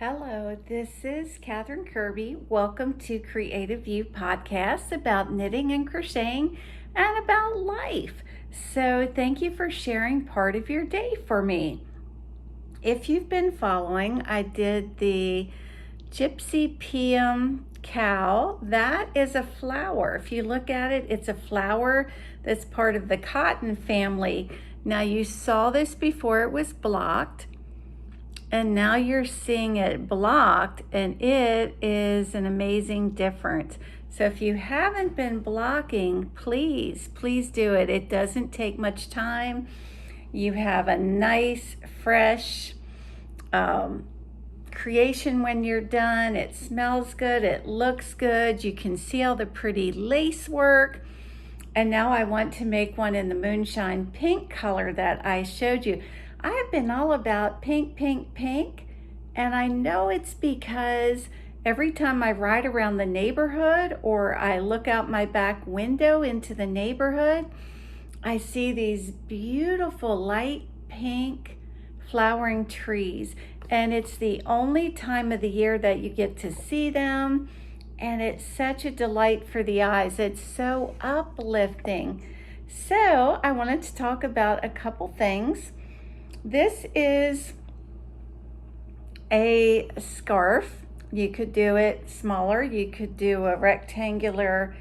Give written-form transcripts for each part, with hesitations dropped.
Hello, this is Catherine Kirby. Welcome to Creative View Podcast about knitting and crocheting and about life. So, thank you for sharing part of your day for me. If you've been following, I did the Gypsy Pm Cow. That is a flower. If you look at it, it's a flower that's part of the cotton family. Now, you saw this before it was blocked. And now you're seeing it blocked, and it is an amazing difference. So if you haven't been blocking, please do it. It doesn't take much time. You have a nice, fresh creation when you're done. It smells good. It looks good. You can see all the pretty lace work. And now I want to make one in the moonshine pink color that I showed you. I have been all about pink, pink, pink, and I know it's because every time I ride around the neighborhood or I look out my back window into the neighborhood, I see these beautiful light pink flowering trees, and it's the only time of the year that you get to see them, and it's such a delight for the eyes. It's so uplifting. So I wanted to talk about a couple things. This is a scarf. You could do it smaller. You could do a rectangular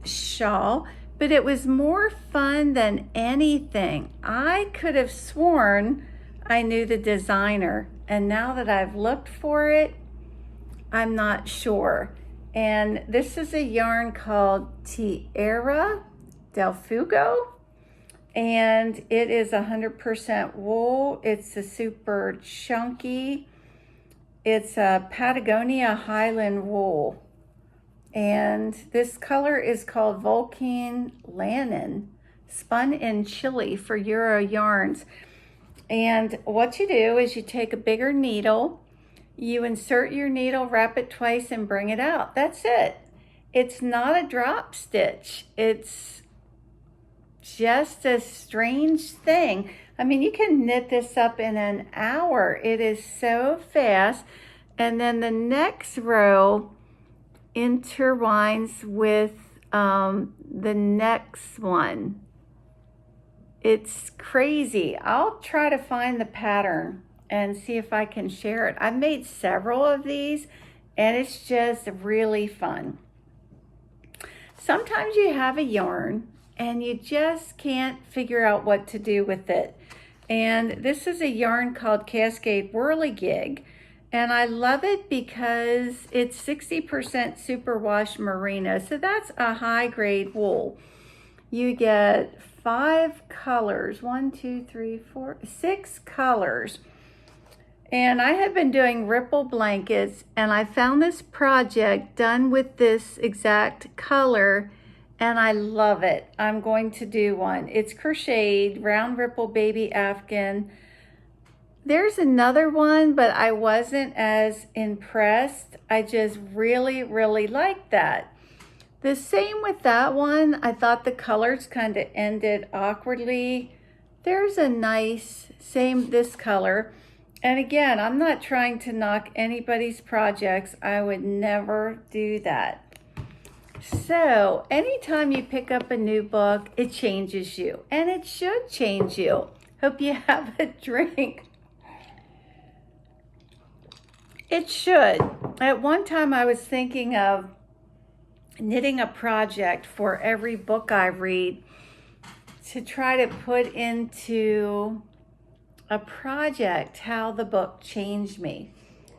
shawl, but it was more fun than anything. I could have sworn I knew the designer, and now that I've looked for it, I'm not sure. And this is a yarn called Tierra del Fuego. And it is 100% wool. It's a super chunky. It's a Patagonia Highland wool. And this color is called Vulcan Lannon, spun in Chile for Euro Yarns. And what you do is you take a bigger needle, you insert your needle, wrap it twice, and bring it out. That's it. It's not a drop stitch. It's just a strange thing. I mean, you can knit this up in an hour. It is so fast. And then the next row intertwines with the next one. It's crazy. I'll try to find the pattern and see if I can share it. I've made several of these, and it's just really fun. Sometimes you have a yarn and you just can't figure out what to do with it. And this is a yarn called Cascade Whirligig, and I love it because it's 60% superwash merino, so that's a high grade wool. You get 5 colors, 6 colors. And I have been doing ripple blankets, and I found this project done with this exact color, and I love it. I'm going to do one. It's crocheted, round ripple baby Afghan. There's another one, but I wasn't as impressed. I just really like that. The same with that one. I thought the colors kind of ended awkwardly. There's a nice, this color. And again, I'm not trying to knock anybody's projects. I would never do that. So anytime you pick up a new book, it changes you, and it should change you. Hope you have a drink. It should. At one time I was thinking of knitting a project for every book I read to try to put into a project how the book changed me.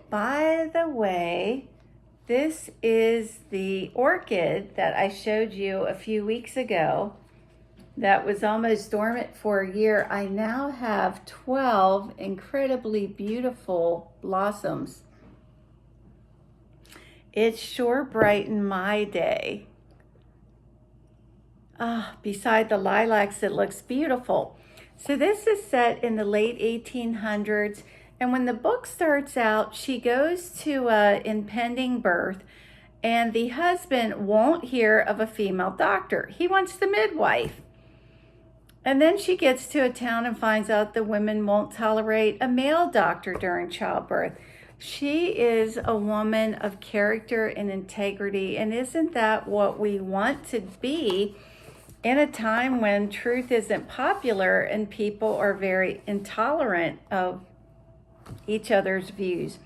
By the way, this is the Orchid that I showed you a few weeks ago that was almost dormant for a year. I now have 12 incredibly beautiful blossoms. It sure brightened my day. Beside the lilacs, it looks beautiful. So this is set in the late 1800s. And when the book starts out, she goes to an impending birth, and the husband won't hear of a female doctor. He wants the midwife. And then she gets to a town and finds out the women won't tolerate a male doctor during childbirth. She is a woman of character and integrity, and isn't that what we want to be in a time when truth isn't popular and people are very intolerant of each other's views?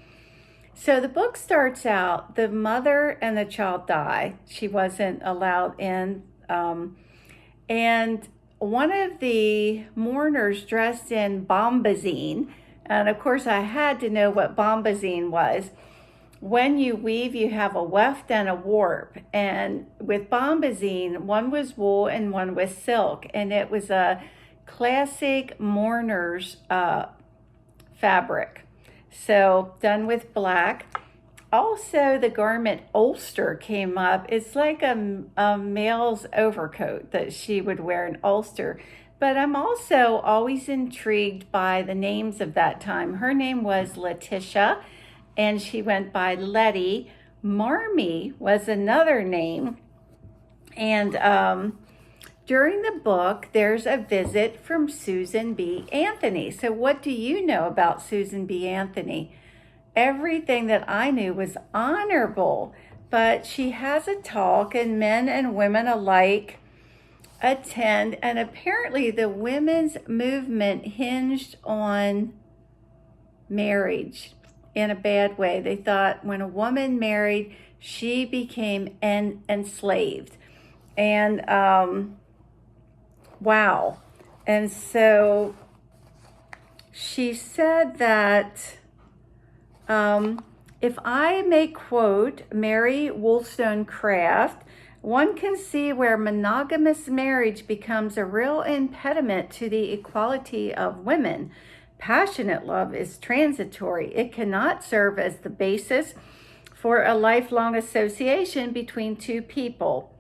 So the book starts out, the mother and the child die. She wasn't allowed in. And one of the mourners dressed in bombazine, and of course I had to know what bombazine was. When you weave, you have a weft and a warp. And with bombazine, one was wool and one was silk. And it was a classic mourner's fabric. So done with black. Also, the garment ulster came up. It's like a male's overcoat that she would wear, an ulster. But I'm also always intrigued by the names of that time. Her name was Letitia, and she went by Letty. Marmee was another name. And during the book, there's a visit from Susan B. Anthony. So what do you know about Susan B. Anthony? Everything that I knew was honorable, but she has a talk and men and women alike attend, and apparently the women's movement hinged on marriage in a bad way. They thought when a woman married, she became enslaved. And wow. And so she said that if I may quote Mary Wollstonecraft, one can see where monogamous marriage becomes a real impediment to the equality of women. Passionate love is transitory. It cannot serve as the basis for a lifelong association between two people.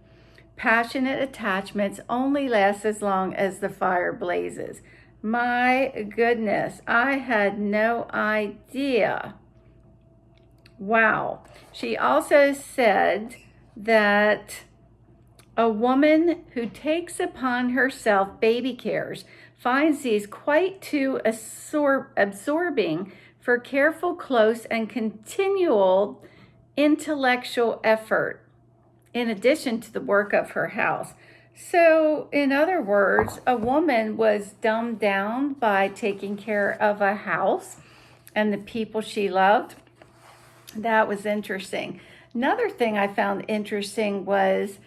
Passionate attachments only last as long as the fire blazes. My goodness, I had no idea. Wow. She also said that a woman who takes upon herself baby cares finds these quite too absorbing for careful, close, and continual intellectual effort, in addition to the work of her house. So, in other words, a woman was dumbed down by taking care of a house and the people she loved. That was interesting. Another thing I found interesting was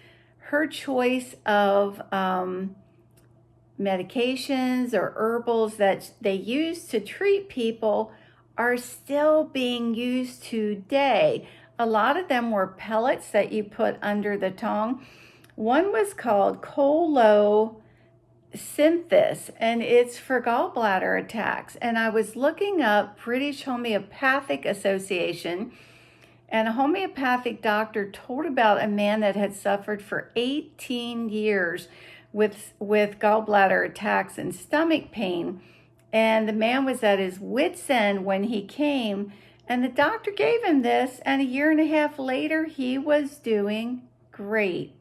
her choice of medications or herbals that they used to treat people are still being used today. A lot of them were pellets that you put under the tongue. One was called colocynthis, and it's for gallbladder attacks. And I was looking up British Homeopathic Association, and a homeopathic doctor told about a man that had suffered for 18 years with gallbladder attacks and stomach pain. And the man was at his wit's end when he came, and the doctor gave him this, and a year and a half later, he was doing great.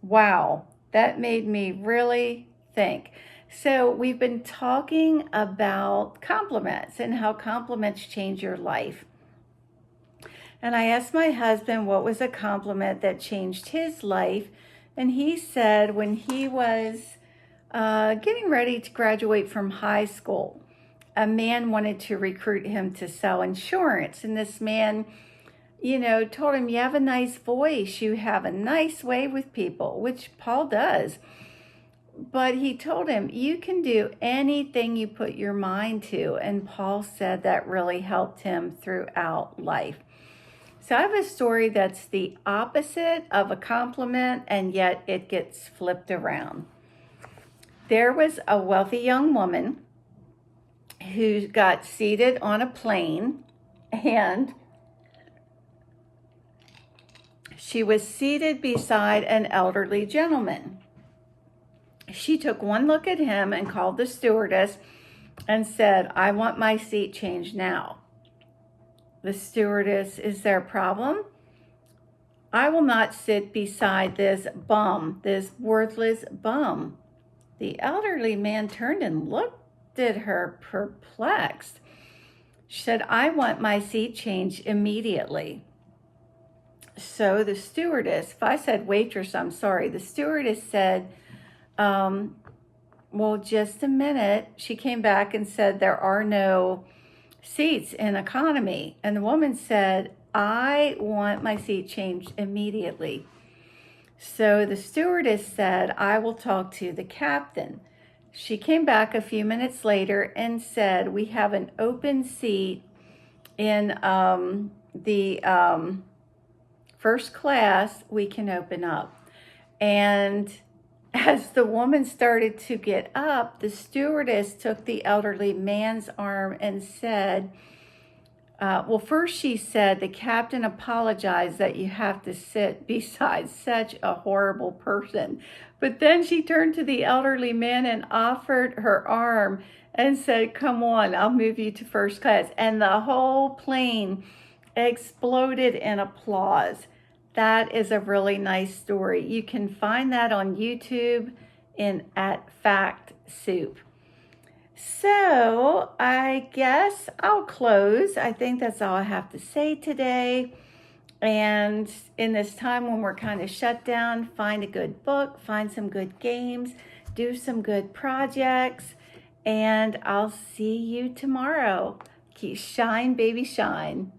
Wow, that made me really think. So we've been talking about compliments and how compliments change your life. And I asked my husband what was a compliment that changed his life, and he said when he was getting ready to graduate from high school, a man wanted to recruit him to sell insurance. And this man, told him, you have a nice voice, you have a nice way with people, which Paul does. But he told him, you can do anything you put your mind to. And Paul said that really helped him throughout life. So I have a story that's the opposite of a compliment, and yet it gets flipped around. There was a wealthy young woman who got seated on a plane, and she was seated beside an elderly gentleman. She took one look at him and called the stewardess and said, I want my seat changed now. The stewardess, is there a problem? I will not sit beside this bum, this worthless bum. The elderly man turned and looked at her perplexed. She said, I want my seat change immediately. So the stewardess, if I said waitress, I'm sorry. The stewardess said, well, just a minute. She came back and said, there are no seats in economy. And the woman said, I want my seat changed immediately. So the stewardess said, I will talk to the captain. She came back a few minutes later and said, we have an open seat in the first class. We can open up. And as the woman started to get up, the stewardess took the elderly man's arm and said, well, first she said, the captain apologized that you have to sit beside such a horrible person. But then she turned to the elderly man and offered her arm and said, come on, I'll move you to first class. And the whole plane exploded in applause. That is a really nice story. You can find that on YouTube at Fact Soup. So I guess I'll close. I think that's all I have to say today. And in this time when we're kind of shut down, find a good book, find some good games, do some good projects, and I'll see you tomorrow. Keep shine, baby, shine.